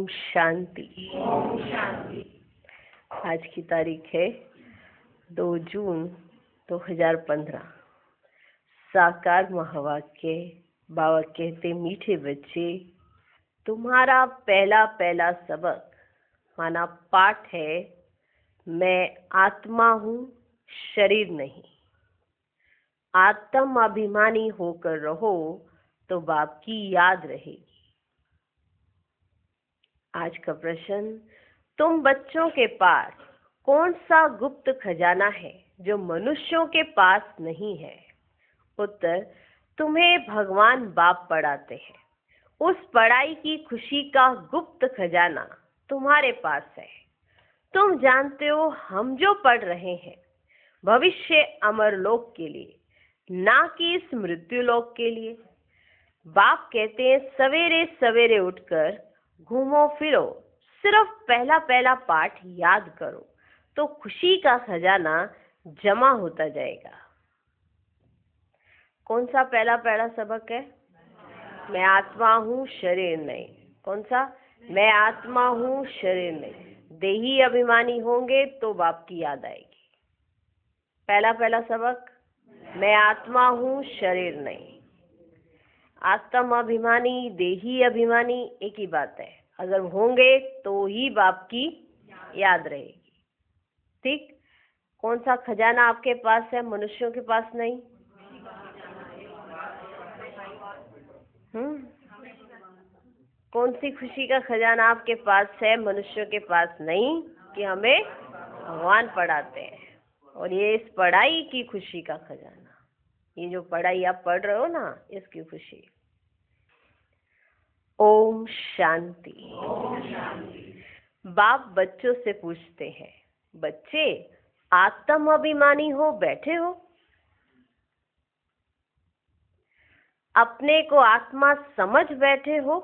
ओम शांति। आज की तारीख है 2 जून 2015। साकार महावाक्य। बाबा कहते, मीठे बच्चे, तुम्हारा पहला पहला सबक माना पाठ है, मैं आत्मा हूँ, शरीर नहीं। आत्म अभिमानी होकर रहो तो बाप की याद रहेगी। आज का प्रश्न, तुम बच्चों के पास कौन सा गुप्त खजाना है जो मनुष्यों के पास नहीं है? उत्तर, तुम्हें भगवान बाप पढ़ाते हैं। उस पढ़ाई की खुशी का गुप्त खजाना तुम्हारे पास है। तुम जानते हो, हम जो पढ़ रहे हैं भविष्य अमर लोक के लिए, ना कि इस मृत्यु लोक के लिए। बाप कहते हैं, सवेरे सवेरे उठकर घूमो फिरो, सिर्फ पहला पहला पाठ याद करो तो खुशी का खजाना जमा होता जाएगा। कौन सा पहला पहला सबक है? मैं आत्मा हूँ, शरीर नहीं। कौन सा? मैं आत्मा हूँ, शरीर नहीं। देही अभिमानी होंगे तो बाप की याद आएगी। पहला पहला सबक, मैं आत्मा हूँ, शरीर नहीं। आत्म अभिमानी, देही अभिमानी एक ही बात है। अगर होंगे तो ही बाप की याद रहेगी। ठीक? कौन सा खजाना आपके पास है, मनुष्यों के पास नहीं? कौन सी खुशी का खजाना आपके पास है, मनुष्यों के पास नहीं? कि हमें भगवान पढ़ाते हैं, और ये इस पढ़ाई की खुशी का खजाना, ये जो पढ़ाई आप पढ़ रहे हो ना, इसकी खुशी। ओम शांति। बाप बच्चों से पूछते हैं, बच्चे आत्म अभिमानी हो बैठे हो? अपने को आत्मा समझ बैठे हो?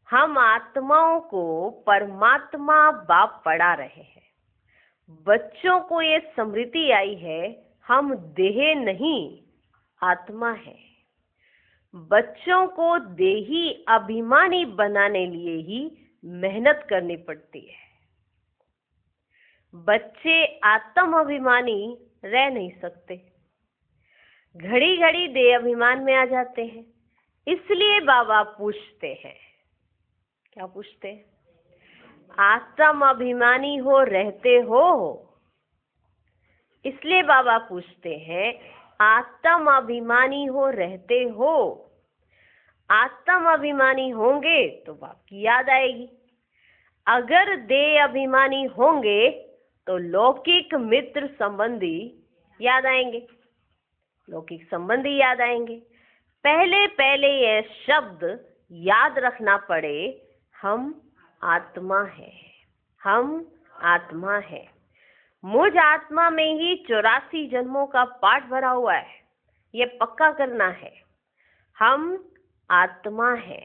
हम आत्माओं को परमात्मा बाप पढ़ा रहे हैं। बच्चों को ये स्मृति आई है, हम देह नहीं आत्मा है। बच्चों को देही अभिमानी बनाने लिए ही मेहनत करनी पड़ती है। बच्चे आत्म अभिमानी रह नहीं सकते, घड़ी घड़ी देह अभिमान में आ जाते हैं। इसलिए बाबा पूछते हैं, क्या पूछते हैं? आत्म अभिमानी हो रहते हो? इसलिए बाबा पूछते हैं, आत्म अभिमानी हो रहते हो? आत्म अभिमानी होंगे तो बाप की याद आएगी। अगर देह अभिमानी होंगे तो लौकिक मित्र संबंधी याद आएंगे, लौकिक संबंधी याद आएंगे। पहले पहले यह शब्द याद रखना पड़े, हम आत्मा है, हम आत्मा है। मुझ आत्मा में ही 84 जन्मों का पाठ भरा हुआ है, ये पक्का करना है। हम आत्मा है।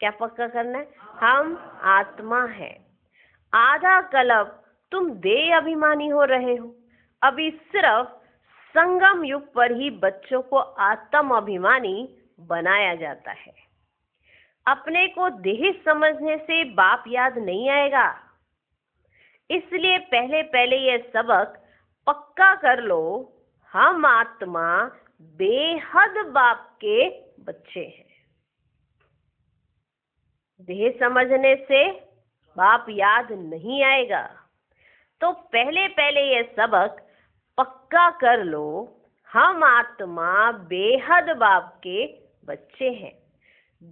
क्या पक्का करना है? हम आत्मा है। आधा कल्प तुम देह अभिमानी हो रहे हो। अभी सिर्फ संगम युग पर ही बच्चों को आत्म अभिमानी बनाया जाता है। अपने को देह समझने से बाप याद नहीं आएगा। इसलिए पहले पहले यह सबक पक्का कर लो, हम आत्मा बेहद बाप के बच्चे हैं। देह समझने से बाप याद नहीं आएगा, तो पहले पहले यह सबक पक्का कर लो, हम आत्मा बेहद बाप के बच्चे हैं।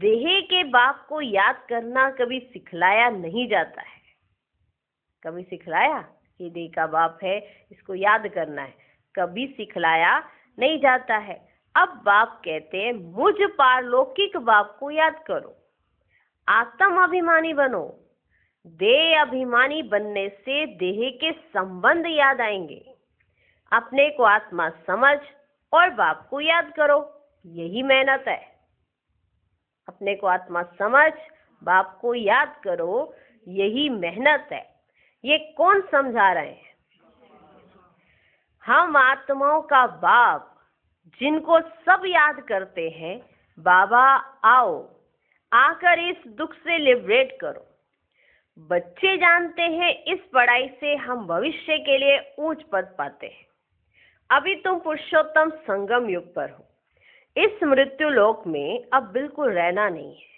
देह के बाप को याद करना कभी सिखलाया नहीं जाता है। कभी सिखलाया? ये देह का बाप है, इसको याद करना है, कभी सिखलाया नहीं जाता है। अब बाप कहते हैं, मुझ पारलौकिक बाप को याद करो, आत्म अभिमानी बनो। देह अभिमानी बनने से देह के संबंध याद आएंगे। अपने को आत्मा समझ और बाप को याद करो, यही मेहनत है। अपने को आत्मा समझ, बाप को याद करो, यही मेहनत है। ये कौन समझा रहे हैं? हम आत्माओं का बाप, जिनको सब याद करते हैं, बाबा आओ, आकर इस दुख से लिबरेट करो। बच्चे जानते हैं इस पढ़ाई से हम भविष्य के लिए ऊंच पद पाते हैं। अभी तुम पुरुषोत्तम संगम युग पर हो। इस मृत्यु लोक में अब बिल्कुल रहना नहीं है।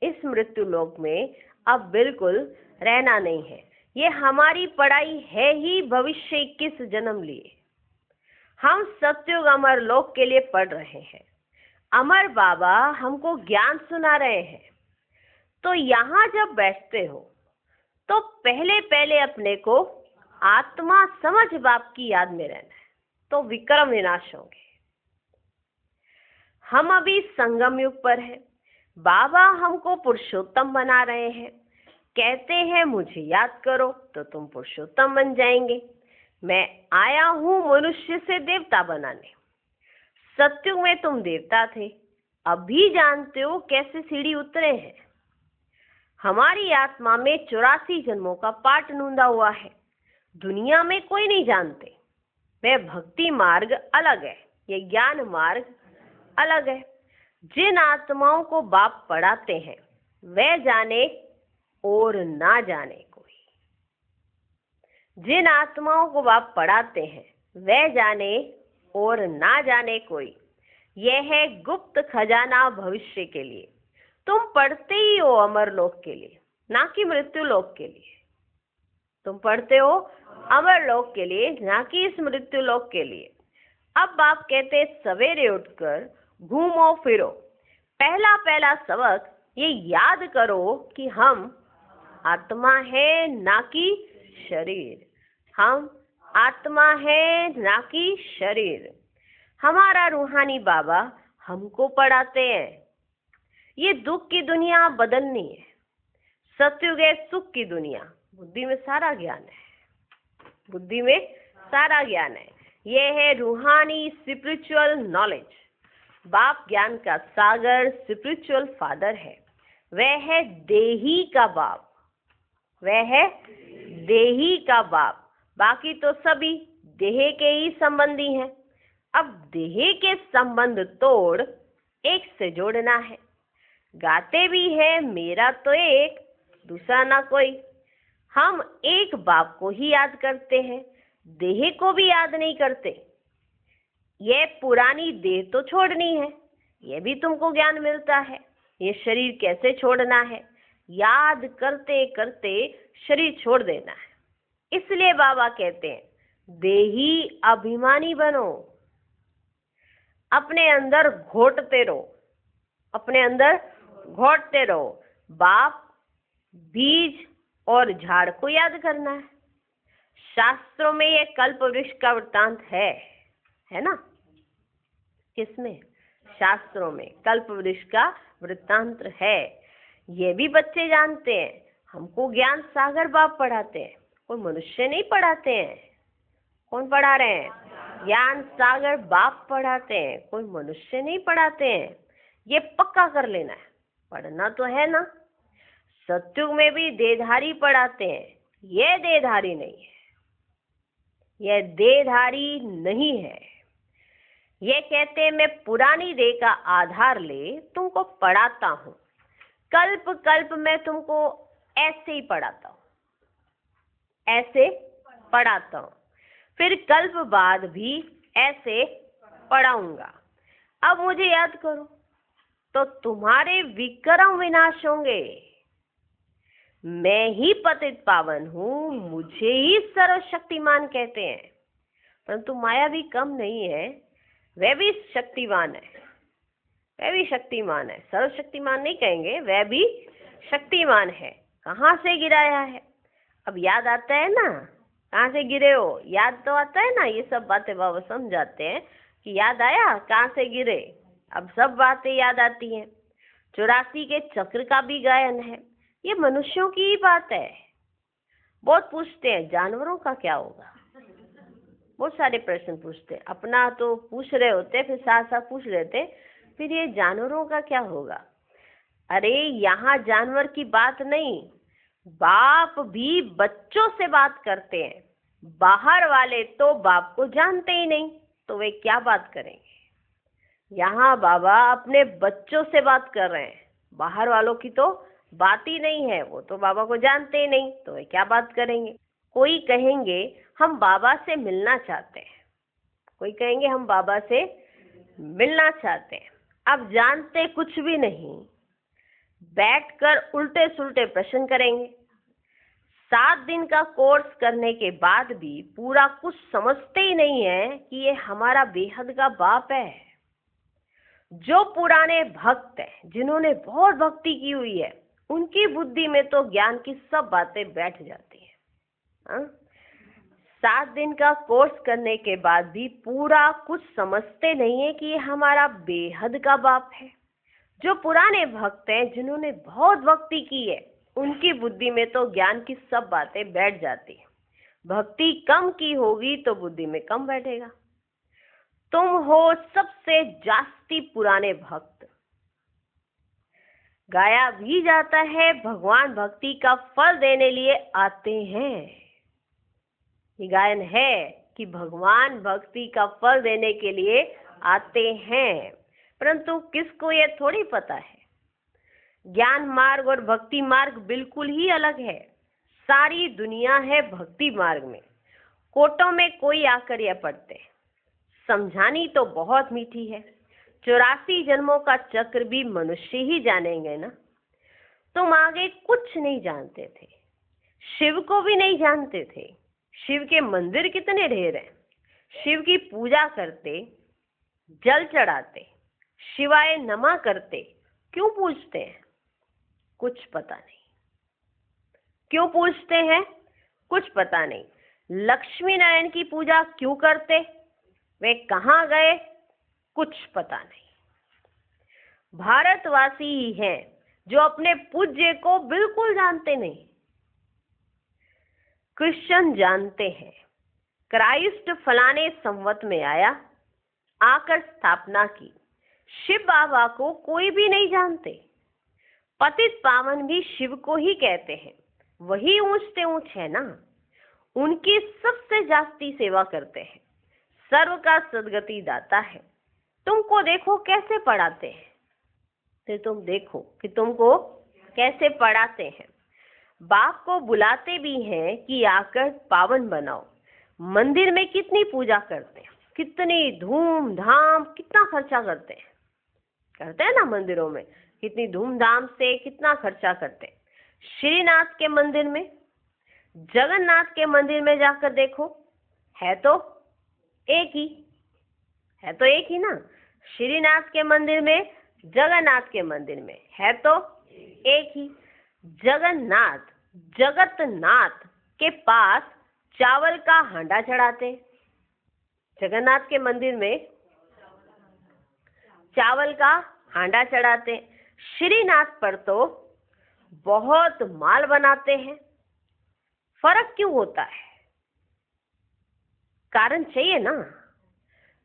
इस मृत्यु लोक में अब बिल्कुल रहना नहीं है। ये हमारी पढ़ाई है ही भविष्य 21 जन्म लिए। हम सतयुग अमर लोक के लिए पढ़ रहे हैं। अमर बाबा हमको ज्ञान सुना रहे हैं। तो यहाँ जब बैठते हो तो पहले पहले अपने को आत्मा समझ बाप की याद में रहना है, तो विक्रम विनाश होंगे। हम अभी संगम युग पर है। बाबा हमको पुरुषोत्तम बना रहे हैं। कहते हैं मुझे याद करो तो तुम पुरुषोत्तम बन जाएंगे। मैं आया हूं मनुष्य से देवता बनाने। सत्युग में तुम देवता थे, अभी जानते हो कैसे सीढ़ी उतरे हैं। हमारी आत्मा में 84 जन्मों का पाठ नूंदा हुआ है। दुनिया में कोई नहीं जानते। वह भक्ति मार्ग अलग है, ये ज्ञान मार्ग अलग है। जिन आत्माओं को बाप पढ़ाते हैं वह जाने और ना जाने कोई। जिन आत्माओं को बाप पढ़ाते हैं वह जाने और ना जाने कोई। यह है गुप्त खजाना भविष्य के लिए। तुम पढ़ते ही हो अमर लोक के लिए, ना कि मृत्यु लोक के लिए। तुम पढ़ते हो अमर लोक के लिए, ना कि इस मृत्यु लोक के लिए। अब बाप कहते सवेरे उठकर घूमो फिरो। पहला पहला सबक ये याद करो कि हम आत्मा है ना कि शरीर। हम आत्मा है ना कि शरीर। हमारा रूहानी बाबा हमको पढ़ाते हैं। ये दुख की दुनिया बदलनी है। सतयुग है सुख की दुनिया। बुद्धि में सारा ज्ञान है। बुद्धि में सारा ज्ञान है। ये है रूहानी स्पिरिचुअल नॉलेज। बाप ज्ञान का सागर स्पिरिचुअल फादर है। वह है देही का बाप। वह है देही का बाप। बाकी तो सभी देह के ही संबंधी हैं। अब देह के संबंध तोड़ एक से जोड़ना है। गाते भी है मेरा तो एक, दूसरा ना कोई। हम एक बाप को ही याद करते हैं, देह को भी याद नहीं करते। ये पुरानी देह तो छोड़नी है, ये भी तुमको ज्ञान मिलता है। ये शरीर कैसे छोड़ना है, याद करते करते शरीर छोड़ देना है। इसलिए बाबा कहते हैं देही अभिमानी बनो। अपने अंदर घोटते रहो, अपने अंदर घोटते रहो। बाप, बीज और झाड़ को याद करना है। शास्त्रों में ये कल्प वृक्ष का वृत्तांत है ना? किसमें? शास्त्रों में कल्प वृक्ष का वृत्तांत है। ये भी बच्चे जानते हैं। हमको ज्ञान सागर बाप पढ़ाते हैं, कोई मनुष्य नहीं पढ़ाते हैं। कौन पढ़ा रहे हैं? ज्ञान सागर बाप पढ़ाते हैं, कोई मनुष्य नहीं पढ़ाते हैं। ये पक्का कर लेना है। पढ़ना तो है ना। सत्युग में भी देहधारी पढ़ाते हैं, ये देहधारी नहीं है। यह देहधारी नहीं है। ये कहते हैं मैं पुरानी देह का आधार ले तुमको पढ़ाता हूँ। कल्प कल्प मैं तुमको ऐसे ही पढ़ाता हूँ, ऐसे पढ़ाता हूँ। फिर कल्प बाद भी ऐसे पढ़ाऊंगा। अब मुझे याद करो तो तुम्हारे विक्रम विनाश होंगे। मैं ही पतित पावन हूँ, मुझे ही सर्वशक्तिमान कहते हैं। परंतु माया भी कम नहीं है, वह भी शक्तिमान है। वह भी शक्तिमान है, सर्वशक्तिमान नहीं कहेंगे, वह भी शक्तिमान है। कहाँ से गिराया है? अब याद आता है ना, कहाँ से गिरे हो, याद तो आता है ना। ये सब बातें बाबा समझाते हैं कि याद आया कहाँ से गिरे। अब सब बातें याद आती हैं। 84 के चक्र का भी गायन है। ये मनुष्यों की ही बात है। बहुत पूछते हैं जानवरों का क्या होगा, बहुत सारे प्रश्न पूछते हैं। अपना तो पूछ रहे होते, फिर साथ साथ पूछ रहे थे फिर ये जानवरों का क्या होगा। अरे यहाँ जानवर की बात नहीं, बाप भी बच्चों से बात करते हैं। बाहर वाले तो बाप को जानते ही नहीं, तो वे क्या बात करेंगे। यहाँ बाबा अपने बच्चों से बात कर रहे हैं। बाहर वालों की तो बात ही नहीं है, वो तो बाबा को जानते ही नहीं, तो वे क्या बात करेंगे। कोई कहेंगे हम बाबा से मिलना चाहते हैं, कोई कहेंगे हम बाबा से मिलना चाहते हैं। अब जानते कुछ भी नहीं, बैठकर उल्टे सुल्टे प्रश्न करेंगे। 7 दिन का कोर्स करने के बाद भी पूरा कुछ समझते ही नहीं है कि ये हमारा बेहद का बाप है। जो पुराने भक्त हैं, जिन्होंने बहुत भक्ति की हुई है, उनकी बुद्धि में तो ज्ञान की सब बातें बैठ जाती हैं। 7 दिन का कोर्स करने के बाद भी पूरा कुछ समझते नहीं है कि ये हमारा बेहद का बाप है। जो पुराने भक्त हैं, जिन्होंने बहुत भक्ति की है, उनकी बुद्धि में तो ज्ञान की सब बातें बैठ जाती है। भक्ति कम की होगी तो बुद्धि में कम बैठेगा। तुम हो सबसे जास्ती पुराने भक्त। गाया भी जाता है, भगवान भक्ति का फल देने लिए आते हैं। ये गायन है कि भगवान भक्ति का फल देने के लिए आते हैं, परंतु किसको ये थोड़ी पता है। ज्ञान मार्ग और भक्ति मार्ग बिल्कुल ही अलग है। सारी दुनिया है भक्ति मार्ग में। कोटों में कोई आकर यह पढ़ते, समझानी तो बहुत मीठी है। 84 जन्मों का चक्र भी मनुष्य ही जानेंगे ना। तुम आगे कुछ नहीं जानते थे, शिव को भी नहीं जानते थे। शिव के मंदिर कितने ढेर हैं। शिव की पूजा करते, जल चढ़ाते, शिवाय नमा करते। क्यों पूछते हैं? कुछ पता नहीं। क्यों पूछते हैं? कुछ पता नहीं। लक्ष्मी नारायण की पूजा क्यों करते? वे कहाँ गए? कुछ पता नहीं। भारतवासी ही हैं जो अपने पूज्य को बिल्कुल जानते नहीं। क्रिश्चियन जानते हैं क्राइस्ट फलाने संवत में आया, आकर स्थापना की। शिव बाबा को कोई भी नहीं जानते। पतित पावन भी शिव को ही कहते हैं, वही ऊंचते ऊंच है ना। उनकी सबसे जास्ती सेवा करते हैं। सर्व का सदगति दाता है। तुमको देखो कैसे पढ़ाते हैं, फिर तुम देखो कि तुमको कैसे पढ़ाते हैं। बाप को बुलाते भी हैं कि आकर पावन बनाओ। मंदिर में कितनी पूजा करते हैं, कितनी धूमधाम, कितना खर्चा करते हैं ना। मंदिरों में कितनी धूमधाम से कितना खर्चा करते हैं। श्रीनाथ के मंदिर में, जगन्नाथ के मंदिर में जाकर देखो, है तो एक ही ना। श्रीनाथ के मंदिर में, जगन्नाथ के मंदिर में है तो एक ही। जगन्नाथ, जगतनाथ के पास चावल का हांडा चढ़ाते। जगन्नाथ के मंदिर में चावल का हांडा चढ़ाते। श्रीनाथ पर तो बहुत माल बनाते हैं। फर्क क्यों होता है? कारण चाहिए ना।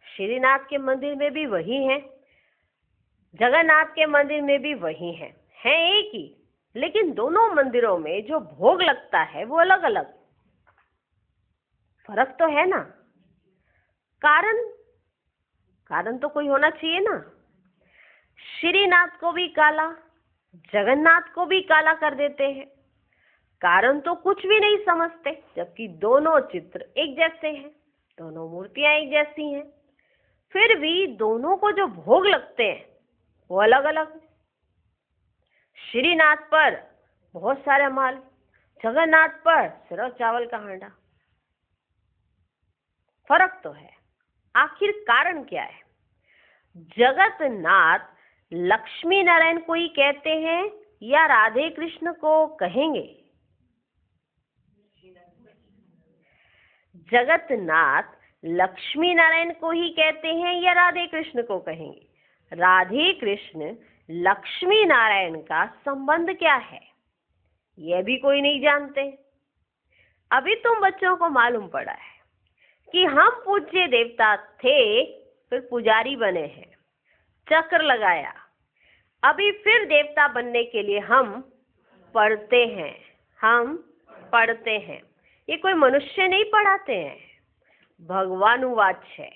श्रीनाथ के मंदिर में भी वही है, जगन्नाथ के मंदिर में भी वही है एक ही। लेकिन दोनों मंदिरों में जो भोग लगता है वो अलग अलग। फर्क तो है ना। कारण तो कोई होना चाहिए ना। श्रीनाथ को भी काला, जगन्नाथ को भी काला कर देते हैं। कारण तो कुछ भी नहीं समझते, जबकि दोनों चित्र एक जैसे हैं, दोनों मूर्तियां एक जैसी हैं। फिर भी दोनों को जो भोग लगते हैं वो अलग अलग। श्रीनाथ पर बहुत सारा माल, जगन्नाथ पर सिर्फ चावल का हांडा। फर्क तो है। आखिर कारण क्या है? जगतनाथ लक्ष्मी नारायण को ही कहते हैं या राधे कृष्ण को कहेंगे? जगतनाथ लक्ष्मी नारायण को ही कहते हैं या राधे कृष्ण को कहेंगे? राधे कृष्ण लक्ष्मी नारायण का संबंध क्या है, यह भी कोई नहीं जानते। अभी तुम बच्चों को मालूम पड़ा है कि हम पूज्य देवता थे, फिर पुजारी बने हैं, चक्र लगाया। अभी फिर देवता बनने के लिए हम पढ़ते हैं। ये कोई मनुष्य नहीं पढ़ाते हैं, भगवानुवाच है।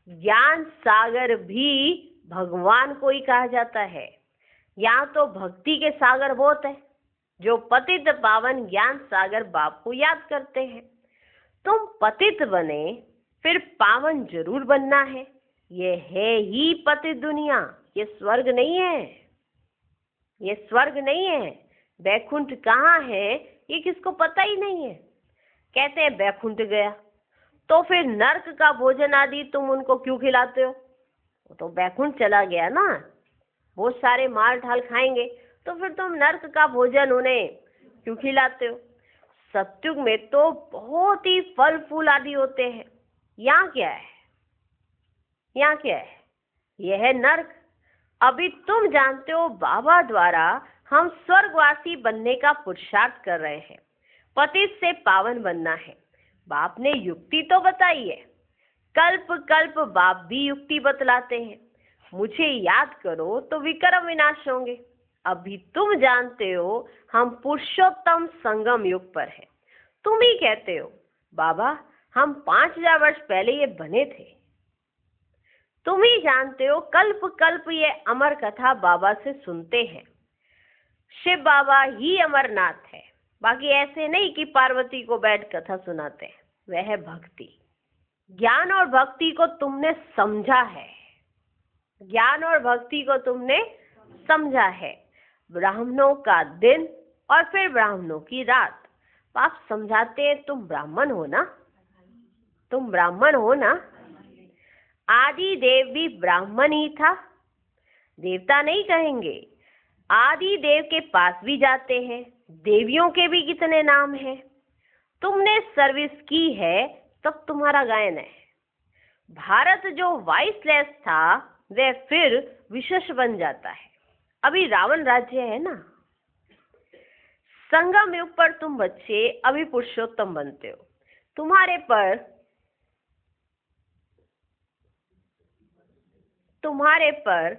ज्ञान सागर भी भगवान को ही कहा जाता है। यहाँ तो भक्ति के सागर बहुत है, जो पतित पावन ज्ञान सागर बाप को याद करते हैं। तुम पतित बने, फिर पावन जरूर बनना है। ये है ही पतित दुनिया, ये स्वर्ग नहीं है, ये स्वर्ग नहीं है। बैकुंठ कहाँ है ये किसको पता ही नहीं है। कहते हैं बैकुंठ गया, तो फिर नर्क का भोजन आदि तुम उनको क्यों खिलाते हो? वो तो बैकुंठ चला गया ना, बहुत सारे माल ढाल खाएंगे, तो फिर तुम नर्क का भोजन उन्हें क्यों खिलाते हो? सत्युग में तो बहुत ही फल फूल आदि होते हैं। यहाँ क्या है? यहाँ क्या है? यह है नर्क। अभी तुम जानते हो बाबा द्वारा हम स्वर्गवासी बनने का पुरुषार्थ कर रहे हैं, पतित से पावन बनना है। बाप ने युक्ति तो बताई है, कल्प कल्प बाप भी युक्ति बतलाते हैं। मुझे याद करो तो विक्रम विनाश होंगे। अभी तुम जानते हो हम पुरुषोत्तम संगम युग पर है। तुम ही कहते हो बाबा हम 5000 वर्ष पहले ये बने थे। तुम ही जानते हो कल्प कल्प ये अमर कथा बाबा से सुनते हैं। शिव बाबा ही अमरनाथ है, बाकी ऐसे नहीं कि पार्वती को बैठ कथा सुनाते हैं। वह है भक्ति। ज्ञान और भक्ति को तुमने समझा है, ज्ञान और भक्ति को तुमने समझा है। ब्राह्मणों का दिन और फिर ब्राह्मणों की रात। आप समझाते हैं तुम ब्राह्मण हो ना, तुम ब्राह्मण हो ना। आदि देव भी ब्राह्मण ही था, देवता नहीं कहेंगे। आदि देव के पास भी जाते हैं, देवियों के भी कितने नाम हैं। तुमने सर्विस की है तब तुम्हारा गायन है। भारत जो वाइसलेस था वह फिर विशेष बन जाता है। अभी रावण राज्य है ना। संगम युग पर तुम बच्चे अभी पुरुषोत्तम बनते हो। तुम्हारे पर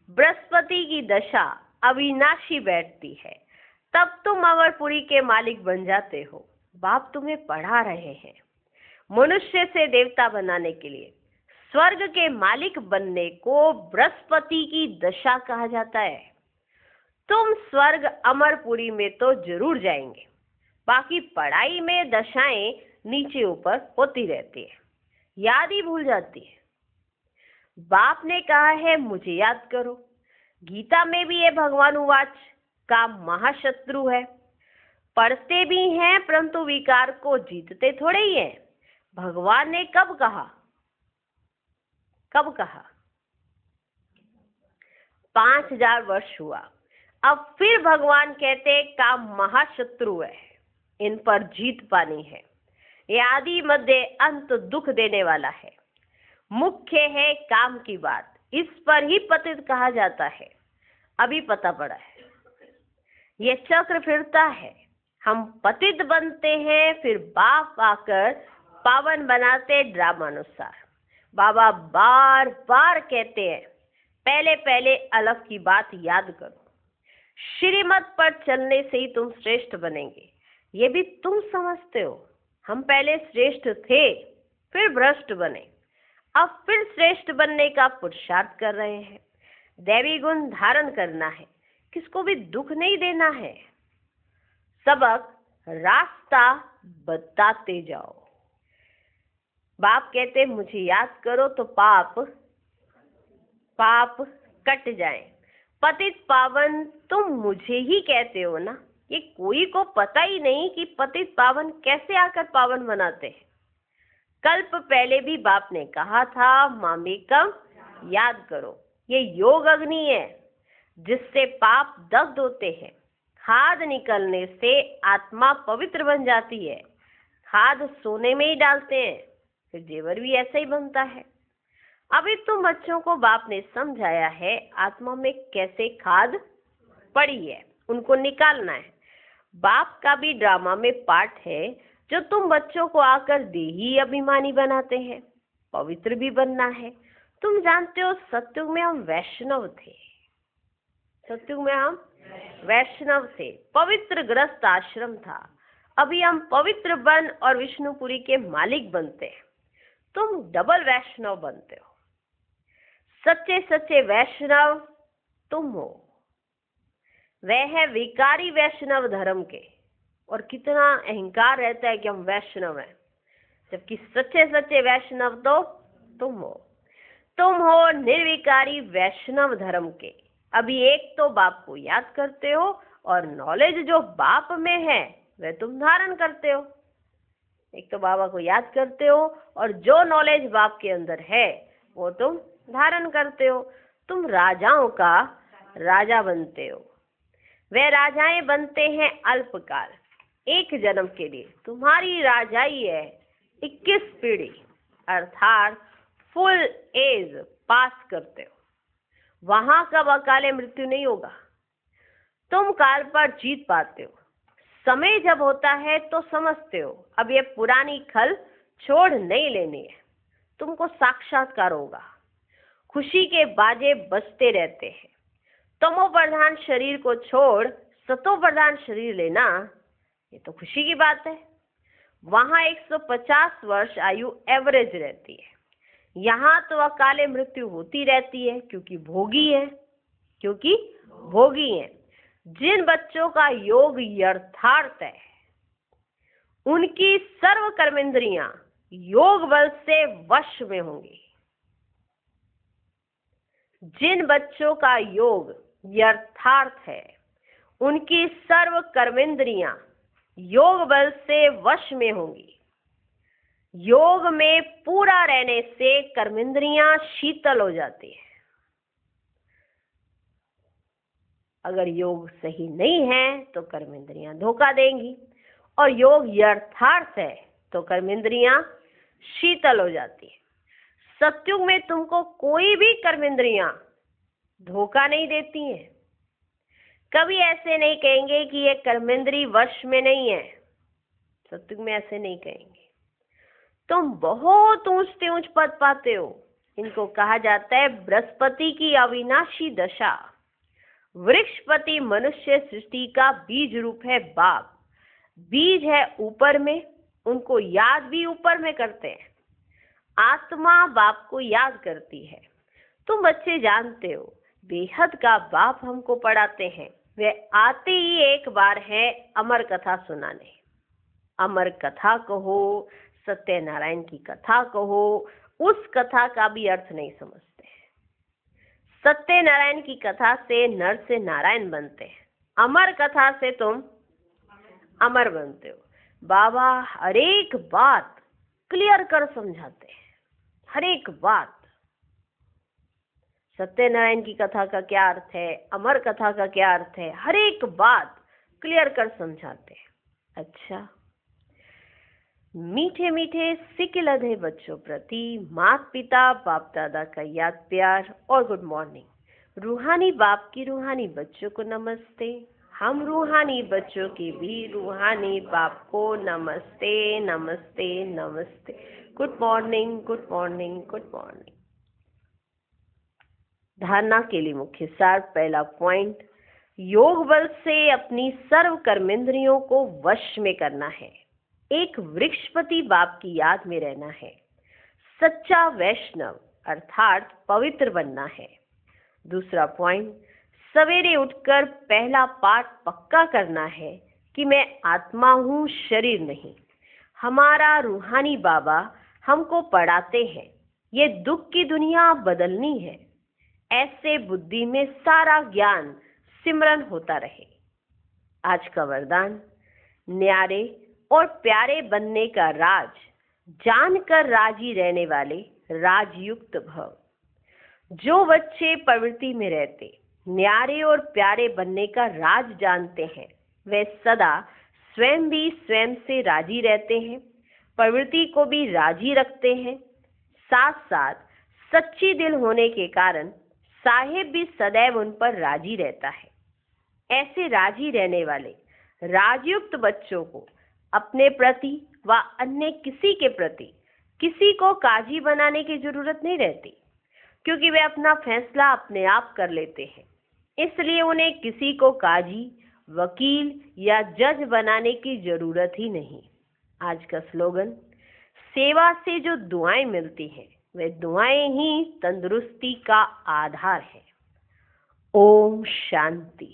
बृहस्पति की दशा अविनाशी बैठती है, तब तुम अमरपुरी के मालिक बन जाते हो। बाप तुम्हें पढ़ा रहे हैं मनुष्य से देवता बनाने के लिए। स्वर्ग के मालिक बनने को बृहस्पति की दशा कहा जाता है। तुम स्वर्ग अमरपुरी में तो जरूर जाएंगे, बाकी पढ़ाई में दशाएं नीचे ऊपर होती रहती है, याद ही भूल जाती है। बाप ने कहा है मुझे याद करो। गीता में भी ये भगवान उवाच का महाशत्रु है। पढ़ते भी हैं परंतु विकार को जीतते थोड़े ही हैं। भगवान ने कब कहा? कब कहा? 5000 वर्ष हुआ। अब फिर भगवान कहते काम महाशत्रु है, इन पर जीत पानी है। ये आदि मध्य अंत दुख देने वाला है। मुख्य है काम की बात, इस पर ही पतित कहा जाता है। अभी पता पड़ा है, ये चक्र फिरता है। हम पतित बनते हैं, फिर बाप आकर पावन बनाते ड्रामानुसार। बाबा बार बार कहते हैं पहले पहले अलग की बात याद करो। श्रीमत पर चलने से ही तुम श्रेष्ठ बनेंगे, ये भी तुम समझते हो। हम पहले श्रेष्ठ थे, फिर भ्रष्ट बने, अब फिर श्रेष्ठ बनने का पुरुषार्थ कर रहे हैं। दैवी गुण धारण करना है, किसको भी दुख नहीं देना है। सबक रास्ता बताते जाओ। बाप कहते मुझे याद करो तो पाप कट जाए। पतित पावन तुम मुझे ही कहते हो ना। ये कोई को पता ही नहीं कि पतित पावन कैसे आकर पावन बनाते हैं। कल्प पहले भी बाप ने कहा था मामेकम याद करो। ये योग अग्नि है जिससे पाप दग्ध होते हैं। खाद निकलने से आत्मा पवित्र बन जाती है। खाद सोने में ही डालते हैं, फिर जेवर भी ऐसा ही बनता है। अभी तुम बच्चों को बाप ने समझाया है आत्मा में कैसे खाद पड़ी है, उनको निकालना है। बाप का भी ड्रामा में पार्ट है जो तुम बच्चों को आकर देही अभिमानी बनाते हैं। पवित्र भी बनना है। तुम जानते हो सत्युग में हम वैष्णव थे, सत्युग में हम वैष्णव थे, पवित्र ग्रस्त आश्रम था। अभी हम पवित्र बन और विष्णुपुरी के मालिक बनते हैं। तुम डबल वैष्णव बनते हो। सच्चे सच्चे वैष्णव तुम हो। वह है विकारी वैष्णव धर्म के। और कितना अहंकार रहता है कि हम वैष्णव हैं, जबकि सच्चे सच्चे वैष्णव तो तुम हो निर्विकारी वैष्णव धर्म के। अभी एक तो बाप को याद करते हो और नॉलेज जो बाप में है वह तुम धारण करते हो। एक तो बाबा को याद करते हो और जो नॉलेज बाप के अंदर है वो तुम धारण करते हो। तुम राजाओं का राजा बनते हो। वे राजाएं बनते हैं अल्पकाल, एक जन्म के लिए। तुम्हारी राजाई है 21 पीढ़ी, अर्थात फुल एज पास करते हो। वहां कब अकाले मृत्यु नहीं होगा। तुम काल पर जीत पाते हो। समय जब होता है तो समझते हो अब ये पुरानी खल छोड़ नहीं लेनी है। तुमको साक्षात्कार होगा। खुशी के बाजे बजते रहते हैं। तमो प्रधान शरीर को छोड़ सतो प्रधान शरीर लेना ये तो खुशी की बात है। वहां 150 वर्ष आयु एवरेज रहती है। यहाँ तो अकाले मृत्यु होती रहती है क्योंकि भोगी है। जिन बच्चों का योग यथार्थ है उनकी सर्व कर्मेंद्रियां योग बल से वश में होंगी। जिन बच्चों का योग यथार्थ है उनकी सर्व कर्मेंद्रियां योग बल से वश में होंगी। योग में पूरा रहने से कर्मेंद्रियां शीतल हो जाती है। अगर योग सही नहीं है तो कर्मेंद्रियां धोखा देंगी, और योग यथार्थ है तो कर्मेंद्रियां शीतल हो जाती है। सत्युग में तुमको कोई भी कर्मेंद्रियां धोखा नहीं देती हैं। कभी ऐसे नहीं कहेंगे कि ये कर्मेंद्री वश में नहीं है। सत्युग में ऐसे नहीं कहेंगे। तुम बहुत ऊंच से ऊंच पद पाते हो। इनको कहा जाता है बृहस्पति की अविनाशी दशा। वृक्षपति मनुष्य सृष्टि का बीज रूप है बाप। बीज है ऊपर में, उनको याद भी ऊपर में करते हैं। आत्मा बाप को याद करती है। तुम बच्चे जानते हो बेहद का बाप हमको पढ़ाते हैं। वे आते ही एक बार है अमर कथा सुनाने। अमर कथा कहो, सत्यनारायण की कथा कहो, उस कथा का भी अर्थ नहीं समझते। सत्यनारायण की कथा से नर से नारायण बनते हैं। अमर कथा से तुम अमर बनते हो। बाबा हर एक बात क्लियर कर समझाते हैं, हर एक बात। सत्यनारायण की कथा का क्या अर्थ है, अमर कथा का क्या अर्थ है, हर एक बात क्लियर कर समझाते हैं। अच्छा, मीठे मीठे सिकिल अधे बच्चों प्रति माता पिता बाप दादा का याद प्यार और गुड मॉर्निंग। रूहानी बाप की रूहानी बच्चों को नमस्ते। हम रूहानी बच्चों की भी रूहानी बाप को नमस्ते नमस्ते नमस्ते। Good morning good morning good morning. धारणा के लिए मुख्य सार। पहला पॉइंट, योग बल से अपनी सर्व कर्मेंद्रियों को वश में करना है। एक वृक्षपति बाप की याद में रहना है। सच्चा वैष्णव अर्थात पवित्र बनना है। दूसरा पॉइंट, सवेरे उठकर पहला पाठ पक्का करना है कि मैं आत्मा हूँ, शरीर नहीं। हमारा रूहानी बाबा हमको पढ़ाते हैं ये दुख की दुनिया बदलनी है। ऐसे बुद्धि में सारा ज्ञान सिमरन होता रहे। आज का वरदान, न्यारे और प्यारे बनने का राज जानकर राजी रहने वाले राजयुक्त भव। जो बच्चे प्रवृत्ति में रहते न्यारे और प्यारे बनने का राज जानते हैं वे सदा स्वयं भी स्वयं से राजी रहते हैं, प्रवृत्ति को भी राजी रखते हैं। साथ साथ सच्ची दिल होने के कारण साहेब भी सदैव उन पर राजी रहता है। ऐसे राजी रहने वाले राजयुक्त बच्चों को अपने प्रति व अन्य किसी के प्रति किसी को काजी बनाने की जरूरत नहीं रहती, क्योंकि वे अपना फैसला अपने आप कर लेते हैं। इसलिए उन्हें किसी को काजी, वकील या जज बनाने की जरूरत ही नहीं। आज का स्लोगन, सेवा से जो दुआएं मिलती हैं वे दुआएं ही तंदुरुस्ती का आधार है। ओम शांति।